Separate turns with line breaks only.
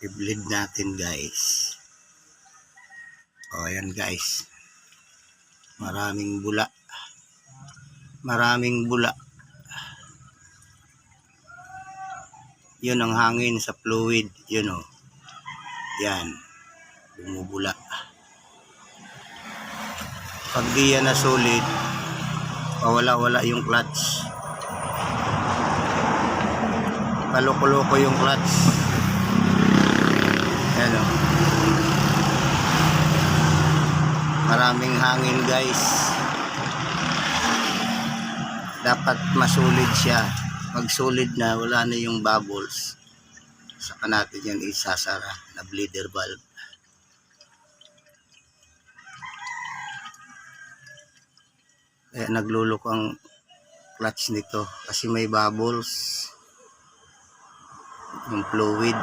i-bleed natin guys. O ayan guys, maraming bula, yun ang hangin sa fluid, yun o, yan, bumubula. Pag di yan na solid, wala yung clutch, paloko-loko yung clutch. Yan o, maraming hangin guys, dapat masulid siya. Pag solid na, wala na yung bubbles, saka natin yan isasara na bleeder valve. Kaya nagluloko ang clutch nito kasi may bubbles yung fluid.